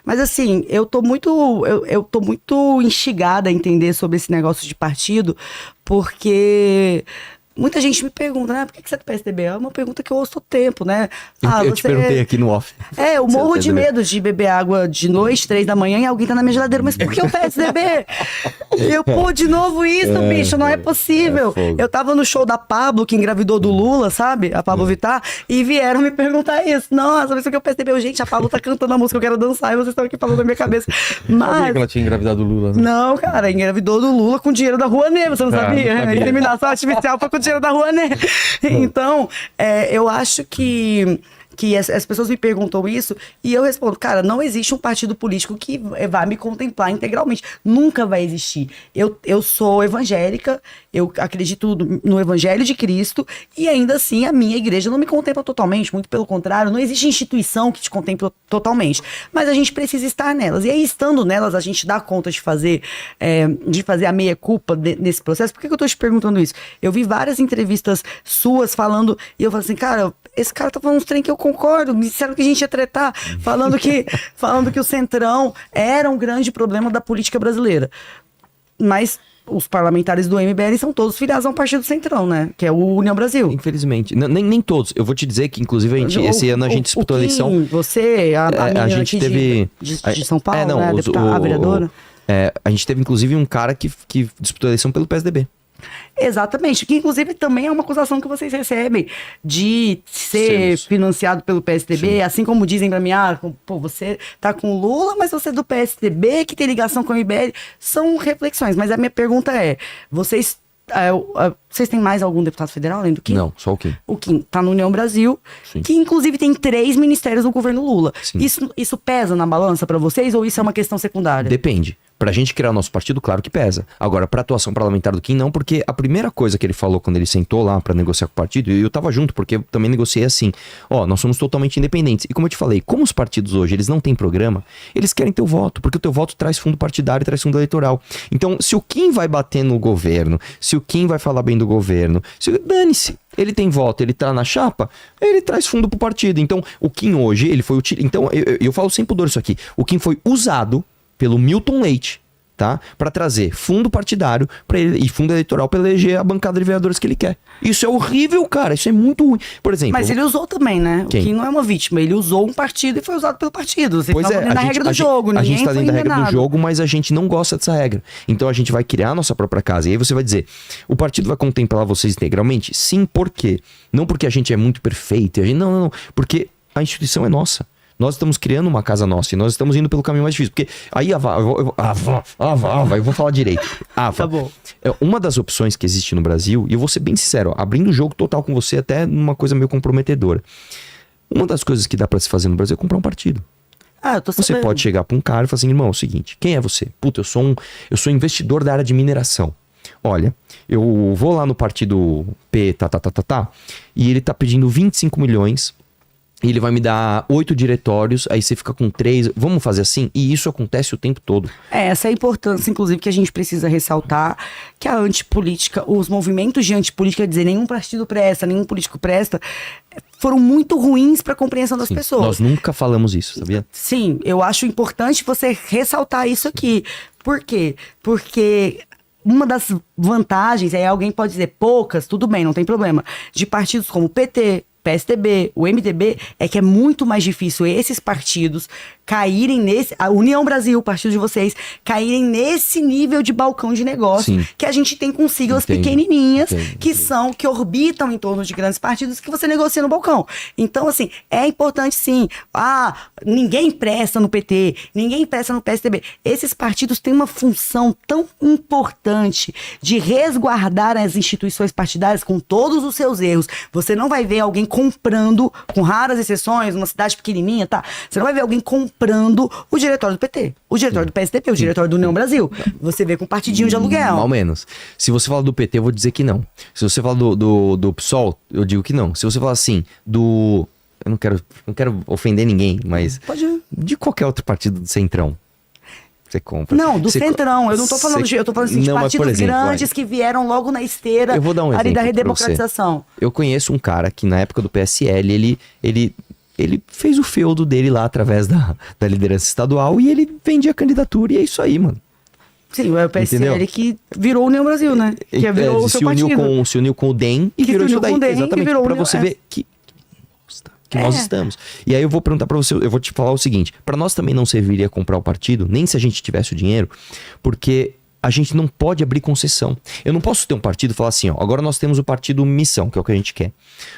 Mas assim, eu tô muito instigada a entender sobre esse negócio de partido, porque muita gente me pergunta, né? Por que você é do PSDB? É uma pergunta que eu ouço todo tempo, né? Eu te perguntei aqui no off. Eu morro de medo de beber água de noite, 3 da manhã, e alguém tá na minha geladeira. Mas por que o PSDB? De novo isso, bicho, não é possível. Eu tava no show da Pablo, que engravidou do Lula, sabe? A Pablo Vittar, e vieram me perguntar isso. Nossa, mas por que o PSDB? Gente, a Pablo tá cantando a música, eu quero dançar, e vocês estão aqui falando na minha cabeça. Sabia que ela tinha engravidado do Lula, né? Não, cara, engravidou do Lula com dinheiro da Rouanet, você não sabia? Não sabia. Inseminação artificial foi com dinheiro da Rouanet. Então, eu acho que as pessoas me perguntam isso e eu respondo, cara, não existe um partido político que vá me contemplar integralmente. Nunca vai existir. Eu sou evangélica, eu acredito no Evangelho de Cristo e ainda assim a minha igreja não me contempla totalmente, muito pelo contrário, não existe instituição que te contempla totalmente. Mas a gente precisa estar nelas. E aí, estando nelas, a gente dá conta de fazer a meia-culpa nesse processo. Por que eu tô te perguntando isso? Eu vi várias entrevistas suas falando, e eu falo assim, cara, esse cara tá falando uns trem que eu concordo, me disseram que a gente ia tretar, falando que o Centrão era um grande problema da política brasileira. Mas os parlamentares do MBL são todos filiados a um partido Centrão, né? Que é o União Brasil. Infelizmente. Nem todos. Eu vou te dizer que, inclusive, esse ano a gente disputou a eleição. Você, a gente teve de São Paulo, né? A vereadora. A gente teve, inclusive, um cara que disputou a eleição pelo PSDB. Exatamente, que inclusive também é uma acusação que vocês recebem de ser financiado pelo PSDB, sim. Assim como dizem pra mim, você tá com o Lula, mas você é do PSDB, que tem ligação com o MBL, são reflexões, mas a minha pergunta é, vocês têm mais algum deputado federal além do Kim? Não, só o Kim. O Kim tá no União Brasil, sim. Que inclusive tem 3 ministérios do governo Lula. Isso pesa na balança pra vocês ou isso é uma questão secundária? Depende. Pra gente criar o nosso partido, claro que pesa. Agora, pra atuação parlamentar do Kim, não, porque a primeira coisa que ele falou quando ele sentou lá pra negociar com o partido, e eu tava junto, porque eu também negociei assim, nós somos totalmente independentes. E como eu te falei, como os partidos hoje, eles não têm programa, eles querem teu voto, porque o teu voto traz fundo partidário, traz fundo eleitoral. Então, se o Kim vai bater no governo, se o Kim vai falar bem do governo, dane-se. Ele tem voto, ele tá na chapa, ele traz fundo pro partido. Então, o Kim hoje, ele foi utilizado. Então, eu falo sem pudor isso aqui. O Kim foi usado pelo Milton Leite, tá? Para trazer fundo partidário para ele e fundo eleitoral para eleger a bancada de vereadores que ele quer. Isso é horrível, cara. Isso é muito ruim. Por exemplo... Mas ele usou também, né? Quem? O Kim não é uma vítima. Ele usou um partido e foi usado pelo partido. Vocês pois estão dentro da regra do jogo. A gente tá dentro da regra do jogo, mas a gente não gosta dessa regra. Então a gente vai criar a nossa própria casa. E aí você vai dizer, o partido vai contemplar vocês integralmente? Sim, por quê? Não porque a gente é muito perfeito. Não. Porque a instituição é nossa. Nós estamos criando uma casa nossa e nós estamos indo pelo caminho mais difícil. Porque aí, eu vou falar direito. Tá bom. Uma das opções que existe no Brasil, e eu vou ser bem sincero, abrindo o jogo total com você, até numa coisa meio comprometedora. Uma das coisas que dá pra se fazer no Brasil é comprar um partido. Eu tô sabendo. Você pode chegar pra um cara e falar assim, irmão, é o seguinte, quem é você? Puta, eu sou investidor da área de mineração. Olha, eu vou lá no partido P, e ele tá pedindo 25 milhões... E ele vai me dar 8 diretórios, aí você fica com 3. Vamos fazer assim? E isso acontece o tempo todo. Essa é a importância, inclusive, que a gente precisa ressaltar, que a antipolítica, os movimentos de antipolítica, dizer nenhum partido presta, nenhum político presta, foram muito ruins para a compreensão das pessoas. Nós nunca falamos isso, sabia? Sim, eu acho importante você ressaltar isso aqui. Por quê? Porque... uma das vantagens, aí alguém pode dizer poucas, tudo bem, não tem problema, de partidos como o PT, PSDB, o MDB, é que é muito mais difícil esses partidos caírem nesse... A União Brasil, o partido de vocês, caírem nesse nível de balcão de negócio. Sim. Que a gente tem com siglas pequenininhas, que orbitam em torno de grandes partidos que você negocia no balcão. Então, assim, é importante sim. Ninguém presta no PT, ninguém presta no PSDB. Esses partidos têm uma função tão importante de resguardar as instituições partidárias com todos os seus erros. Você não vai ver alguém comprando, com raras exceções, numa cidade pequenininha, tá? Você não vai ver alguém comprando o diretório do PT, o diretório do PSDB, o diretório do União Brasil. Você vê com partidinho de aluguel. Ao menos. Se você fala do PT, eu vou dizer que não. Se você fala do PSOL, eu digo que não. Se você falar assim, eu não quero ofender ninguém, mas... Pode ir. De qualquer outro partido do Centrão. Você compra. Não, do Centrão. Eu não tô falando eu tô falando assim, de partidos exemplo, grandes que vieram logo na esteira eu vou dar um ali exemplo da redemocratização. Eu conheço um cara que na época do PSL, ele ele fez o feudo dele lá através da liderança estadual e ele vendia a candidatura e é isso aí, mano. Sim, é o PSL Entendeu? que virou União Brasil, né? Que virou o seu partido. Se uniu com o DEM e Que virou se isso uniu daí. com o DEM, que Exatamente, virou pra União- você é. ver que nós estamos. E aí eu vou perguntar pra você, eu vou te falar o seguinte, pra nós também não serviria comprar o partido, nem se a gente tivesse o dinheiro, porque a gente não pode abrir concessão. Eu não posso ter um partido e falar assim, ó, agora nós temos o partido Missão, que é o que a gente quer.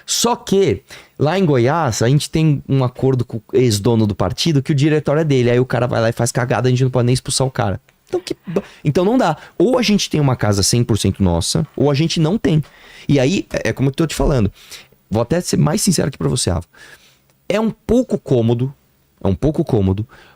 Só que, lá em Goiás, a gente tem um acordo com o ex-dono do partido que o diretório é dele, aí o cara vai lá e faz cagada, a gente não pode nem expulsar o cara. Então não dá. Ou a gente tem uma casa 100% nossa, ou a gente não tem. E aí, é como eu tô te falando. Vou até ser mais sincero aqui pra você, Ava. É um pouco cômodo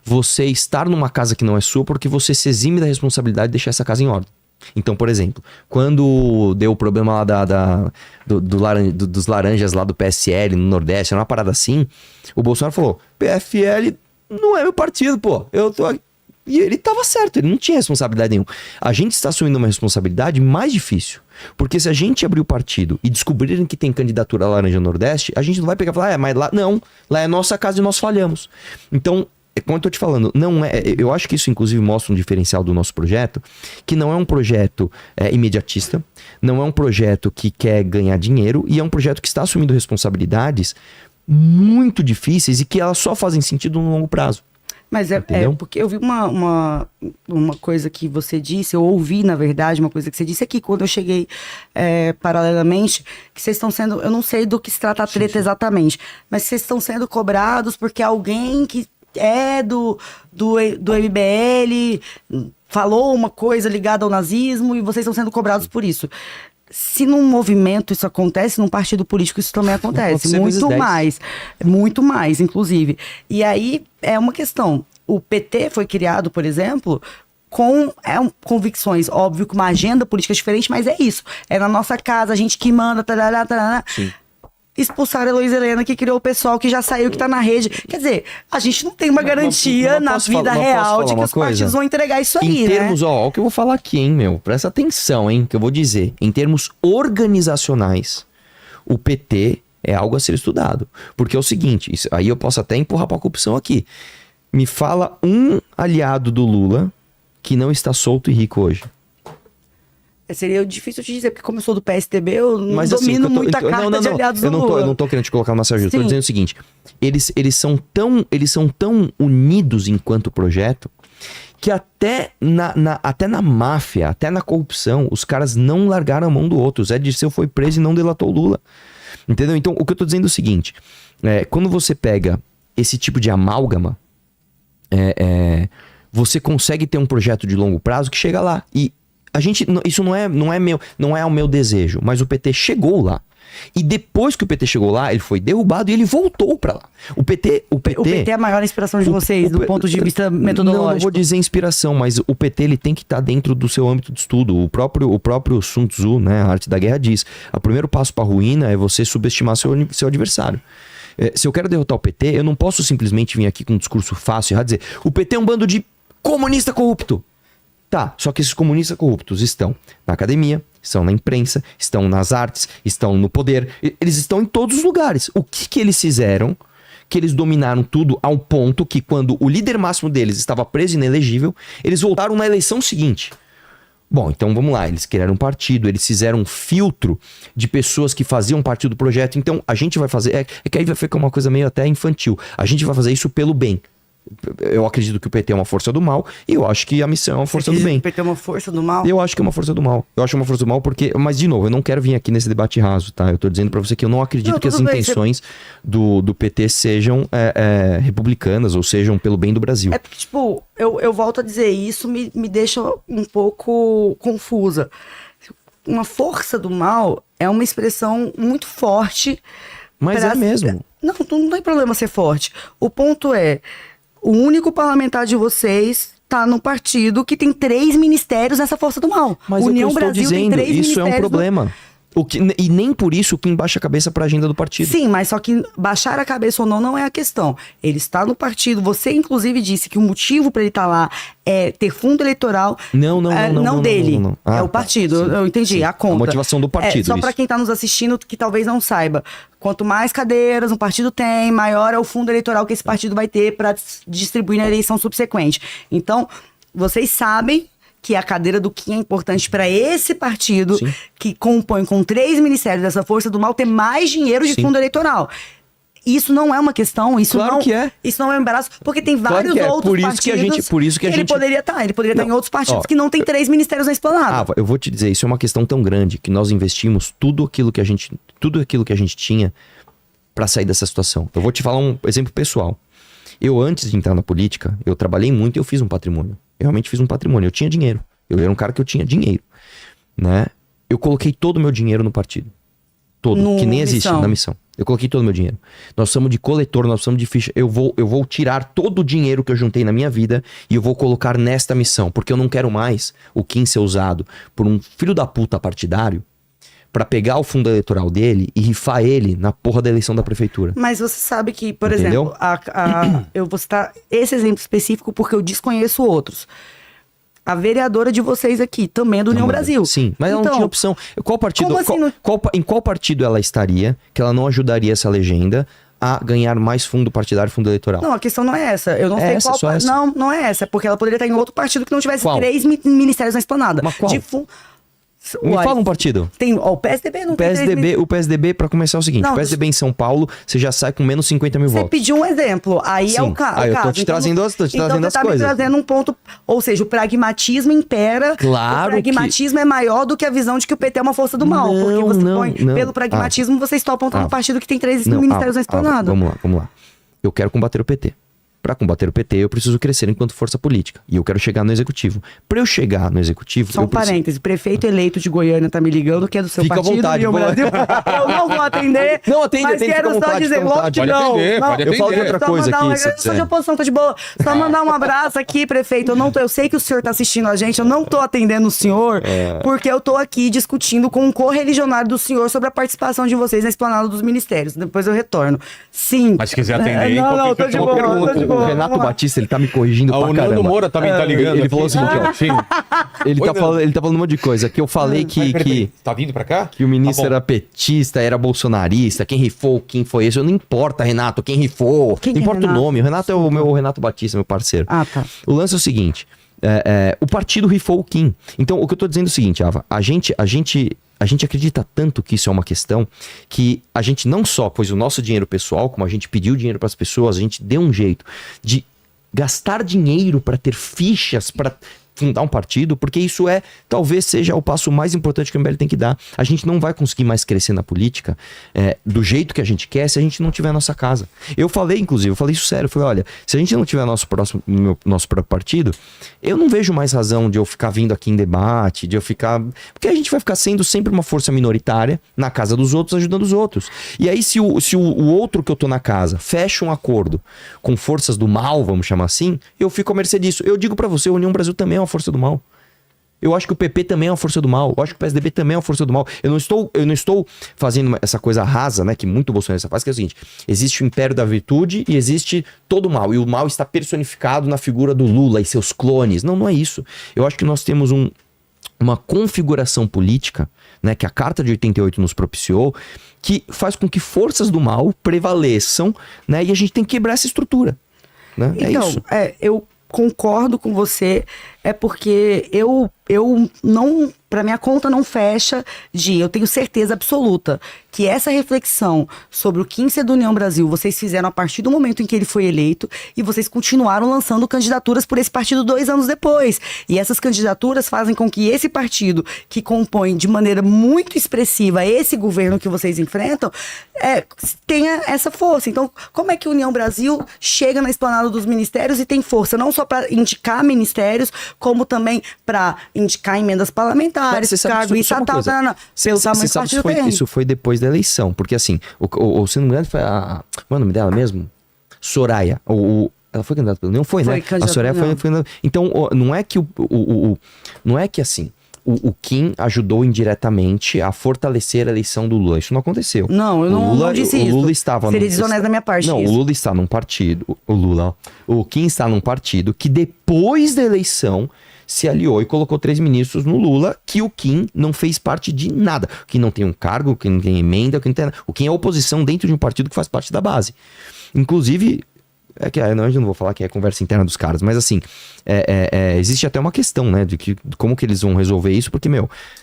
você estar numa casa que não é sua porque você se exime da responsabilidade de deixar essa casa em ordem. Então, por exemplo, quando deu o problema lá dos laranjas lá do PSL no Nordeste, era uma parada assim, o Bolsonaro falou, PFL não é meu partido, pô. Eu tô aqui. E ele tava certo, ele não tinha responsabilidade nenhuma. A gente está assumindo uma responsabilidade mais difícil. Porque se a gente abrir o partido e descobrirem que tem candidatura à Laranja Nordeste, a gente não vai pegar e falar, mas lá não, lá é nossa casa e nós falhamos. Então, como eu tô te falando, não é. Eu acho que isso, inclusive, mostra um diferencial do nosso projeto, que não é um projeto imediatista, não é um projeto que quer ganhar dinheiro, e é um projeto que está assumindo responsabilidades muito difíceis e que elas só fazem sentido no longo prazo. Mas é porque eu vi uma coisa que você disse, eu ouvi, na verdade, uma coisa que você disse aqui quando eu cheguei paralelamente, que vocês estão sendo, eu não sei do que se trata a treta exatamente, mas vocês estão sendo cobrados porque alguém que é do MBL falou uma coisa ligada ao nazismo e vocês estão sendo cobrados por isso. Se num movimento isso acontece, num partido político isso também acontece. Muito mais, inclusive. E aí é uma questão. O PT foi criado, por exemplo, com convicções, óbvio, com uma agenda política diferente, mas é isso. É na nossa casa, a gente que manda, tarará, tarará. Sim. Expulsaram a Heloísa Helena, que criou o pessoal que já saiu, que tá na rede. Quer dizer, a gente não tem uma garantia na vida real de que os partidos vão entregar isso aí, em termos, ó, o que eu vou falar aqui, hein, meu? Presta atenção, hein, que eu vou dizer. Em termos organizacionais, o PT é algo a ser estudado. Porque é o seguinte, aí eu posso até empurrar pra corrupção aqui. Me fala um aliado do Lula que não está solto e rico hoje. Seria difícil te dizer, porque como eu sou do PSDB, eu não mas, domino assim, muita carta de aliados do Lula. Eu não tô querendo te colocar numa saia justa. Sim. Tô dizendo o seguinte, eles são tão unidos enquanto projeto, que até na máfia, até na corrupção, os caras não largaram a mão do outro. O Zé Dirceu foi preso e não delatou o Lula. Entendeu? Então, o que eu tô dizendo é o seguinte, quando você pega esse tipo de amálgama, você consegue ter um projeto de longo prazo que chega lá. E a gente, isso não é o meu desejo, mas o PT chegou lá. E depois que o PT chegou lá, ele foi derrubado e ele voltou pra lá. O PT é a maior inspiração de vocês, do ponto de vista metodológico. Não vou dizer inspiração, mas o PT ele tem que estar dentro do seu âmbito de estudo. O próprio Sun Tzu, né, a arte da guerra, diz: o primeiro passo para a ruína é você subestimar seu adversário. Se eu quero derrotar o PT, eu não posso simplesmente vir aqui com um discurso fácil e dizer: o PT é um bando de comunista corrupto. Tá, só que esses comunistas corruptos estão na academia, estão na imprensa, estão nas artes, estão no poder, eles estão em todos os lugares. O que eles fizeram? Que eles dominaram tudo ao ponto que quando o líder máximo deles estava preso e inelegível, eles voltaram na eleição seguinte. Bom, então vamos lá, eles criaram um partido, eles fizeram um filtro de pessoas que faziam parte do projeto, então a gente vai fazer, que aí vai ficar uma coisa meio até infantil, a gente vai fazer isso pelo bem. Eu acredito que o PT é uma força do mal e eu acho que a missão é uma força do bem. O PT é uma força do mal? Eu acho que é uma força do mal. Eu acho uma força do mal porque... Mas, de novo, eu não quero vir aqui nesse debate raso, tá? Eu tô dizendo pra você que eu não acredito que as intenções do PT sejam republicanas ou sejam pelo bem do Brasil. É porque, tipo, eu volto a dizer, isso me deixa um pouco confusa. Uma força do mal é uma expressão muito forte. Mas é mesmo. Não tem problema ser forte. O ponto é... O único parlamentar de vocês tá no partido que tem 3 ministérios nessa força do mal. Mas União eu estou Brasil dizendo, tem 3 isso ministérios. É um problema. E nem por isso o Kim baixa a cabeça pra agenda do partido. Sim, mas só que baixar a cabeça ou não é a questão. Ele está no partido. Você, inclusive, disse que o motivo para ele estar lá é ter fundo eleitoral. Não dele. Não. É o partido. Sim, eu entendi. sim. A conta. A motivação do partido. Só para quem está nos assistindo que talvez não saiba. Quanto mais cadeiras um partido tem, maior é o fundo eleitoral que esse partido vai ter para distribuir na eleição subsequente. Então, vocês sabem que a cadeira do Kim é importante para esse partido, Sim. que compõe com 3 ministérios dessa força do mal, ter mais dinheiro de Sim. fundo eleitoral. Isso não é uma questão, isso Claro não, que é. Isso não é um embaraço, porque tem Claro vários que é. outros Por isso partidos que a gente ele poderia estar em outros partidos Ó, que não tem 3 ministérios na esplanada. Eu vou te dizer, isso é uma questão tão grande que nós investimos tudo aquilo que a gente tinha para sair dessa situação. Eu vou te falar um exemplo pessoal. Eu, antes de entrar na política, eu trabalhei muito e eu fiz um patrimônio. Eu realmente fiz um patrimônio, eu tinha dinheiro. Eu era um cara que eu tinha dinheiro, né? Eu coloquei todo o meu dinheiro no partido. Todo, que nem existe na missão. Eu coloquei todo o meu dinheiro. Nós somos de coletor, nós somos de ficha. Eu vou tirar todo o dinheiro que eu juntei na minha vida e eu vou colocar nesta missão. Porque eu não quero mais o Kim ser usado por um filho da puta partidário pra pegar o fundo eleitoral dele e rifar ele na porra da eleição da prefeitura. Mas você sabe que, por Entendeu? exemplo, eu vou citar esse exemplo específico porque eu desconheço outros. A vereadora de vocês aqui, também é do União Brasil. Sim, mas ela não tinha opção. Qual partido, como assim em qual partido ela estaria que ela não ajudaria essa legenda a ganhar mais fundo partidário, fundo eleitoral? Não, a questão não é essa. Eu não sei essa, qual. só essa? Não é essa. É porque ela poderia estar em outro partido que não tivesse Qual? 3 ministérios na esplanada. Mas qual? Me Uai, fala um partido. Tem, o PSDB não tem 3 ministérios. O PSDB, pra começar, é o seguinte: Não, o PSDB em São Paulo, você já sai com menos 50 mil Você votos. pediu um exemplo, aí é o Sim. caso. Eu tô te trazendo as então coisas. você tá me trazendo um ponto, ou seja, o pragmatismo impera. Claro O pragmatismo é maior do que a visão de que o PT é uma força do mal. Porque você põe, pelo pragmatismo, vocês topam estar no partido que tem 3 ministérios na esplanada. Vamos lá. Eu quero combater o PT. Para combater o PT, eu preciso crescer enquanto força política. E eu quero chegar no executivo. Para eu chegar no executivo... Só um parêntese. Prefeito eleito de Goiânia tá me ligando, que é do seu Fica partido. à vontade, União Brasil. Eu não vou atender. Não, atende, mas quero fica à só vontade, dizer fica à logo vontade. que não. Pode Eu falo de atender. outra coisa aqui, se Eu sou de quiser. oposição, tô de boa. Só mandar um abraço aqui, prefeito. Eu sei que o senhor tá assistindo a gente, eu não tô atendendo o senhor, porque eu tô aqui discutindo com um correligionário do senhor sobre a participação de vocês na esplanada dos ministérios. Depois eu retorno. Sim. Mas se quiser atender, Não, tô de boa, tô de boa. O Renato Batista, ele tá me corrigindo O pra Nando caramba. Moura também tá ligando. Ele falou assim, ó, Sim. Ele Oi, tá falando um monte de coisa. Que eu falei que Tá vindo pra cá? o ministro Tá bom. era petista, era bolsonarista. Quem rifou, quem foi esse? Não importa, Renato, quem rifou. Quem não é importa Renato? o nome. O Renato é o meu Renato Batista, meu parceiro. Ah, tá. O lance é o seguinte. O partido rifou o Kim. Então, o que eu tô dizendo é o seguinte, Ava. A gente acredita tanto que isso é uma questão que a gente não só pôs o nosso dinheiro pessoal, como a gente pediu dinheiro pras pessoas, a gente deu um jeito de gastar dinheiro para ter fichas, para fundar um partido, porque isso talvez seja o passo mais importante que o MBL tem que dar. A gente não vai conseguir mais crescer na política do jeito que a gente quer se a gente não tiver a nossa casa. Eu falei isso sério, eu falei, olha, se a gente não tiver nosso próprio partido, eu não vejo mais razão de eu ficar vindo aqui em debate, porque a gente vai ficar sendo sempre uma força minoritária na casa dos outros, ajudando os outros. E aí se o outro que eu tô na casa fecha um acordo com forças do mal, vamos chamar assim, eu fico à mercê disso. Eu digo pra você, a União Brasil também é uma força do mal. Eu acho que o PP também é uma força do mal. Eu acho que o PSDB também é uma força do mal. Eu não estou fazendo essa coisa rasa, né, que muito bolsonarista faz, que é o seguinte: existe o império da virtude e existe todo o mal. E o mal está personificado na figura do Lula e seus clones. Não é isso. Eu acho que nós temos uma configuração política, né, que a Carta de 88 nos propiciou, que faz com que forças do mal prevaleçam, né, e a gente tem que quebrar essa estrutura. Né? Então, é isso. Eu concordo com você, é porque eu não, pra minha conta não fecha eu tenho certeza absoluta que essa reflexão sobre o Kim ser do União Brasil, vocês fizeram a partir do momento em que ele foi eleito e vocês continuaram lançando candidaturas por esse partido 2 anos depois. E essas candidaturas fazem com que esse partido, que compõe de maneira muito expressiva esse governo que vocês enfrentam, tenha essa força. Então, como é que a União Brasil chega na esplanada dos ministérios e tem força não só para indicar ministérios, como também para indicar emendas parlamentares, cargo estatal, pelo tamanho do partido que tem. Isso foi depois da eleição, porque assim, se não me engano, foi qual é o nome dela mesmo? Soraya. Ela foi candidata pelo União? Foi, né? A Soraya foi. Então, não é que não é que assim, o Kim ajudou indiretamente a fortalecer a eleição do Lula. Isso não aconteceu. Não, eu não disse isso. O Lula estava... Seria desonesto da minha parte Não, isso. o Lula está num partido... O Kim está num partido que depois da eleição se aliou e colocou 3 ministros no Lula, que o Kim não fez parte de nada. O Kim não tem um cargo, o Kim não tem emenda, o Kim não tem nada. O Kim é oposição dentro de um partido que faz parte da base. Inclusive... eu não vou falar que é conversa interna dos caras, mas assim, existe até uma questão, né, de como que eles vão resolver isso, porque,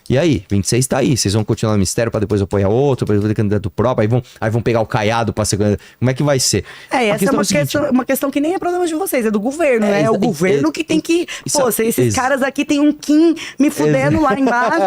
e aí, 26 tá aí, vocês vão continuar no ministério pra depois apoiar outro, pra depois ter candidato próprio, aí vão pegar o Caiado pra ser candidato, como é que vai ser? Essa é uma questão que nem é problema de vocês, é do governo, né? É o governo que tem que, esses caras aqui tem um Kim me fudendo lá embaixo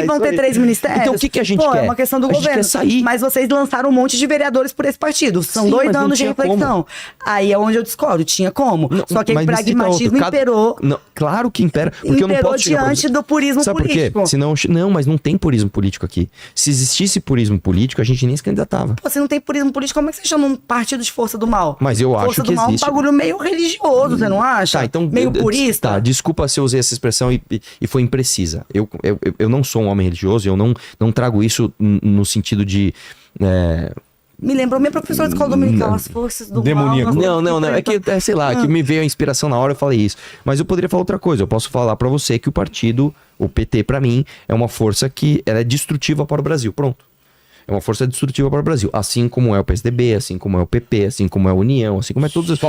e vão ter 3 ministérios. Então o que a gente quer? É uma questão do A gente governo. quer sair. Mas vocês lançaram um monte de vereadores por esse partido, são Sim, 2 mas não anos de tinha reflexão. Aí é onde eu discordo, tinha como. Só que o pragmatismo imperou. Não, claro que impera. Porque eu não posso diante do purismo Sabe político. por quê? Senão, não, mas não tem purismo político aqui. Se existisse purismo político, a gente nem se candidatava. Pô, se não tem purismo político, como é que você chama um partido de força do mal? Mas eu acho força que do mal existe. É um bagulho meio religioso, você não acha? Tá, então, meio purista? Tá, desculpa se eu usei essa expressão e foi imprecisa. Eu não sou um homem religioso, eu não trago isso no sentido de... Me lembrou minha professora de escola dominical, as forças do Demoníaco. mal. Não, é que, sei lá, que me veio a inspiração na hora, eu falei isso. Mas eu poderia falar outra coisa, eu posso falar pra você que o partido, o PT pra mim, é uma força que ela é destrutiva para o Brasil, pronto. É uma força destrutiva para o Brasil, assim como é o PSDB, assim como é o PP, assim como é a União, assim como é todos os...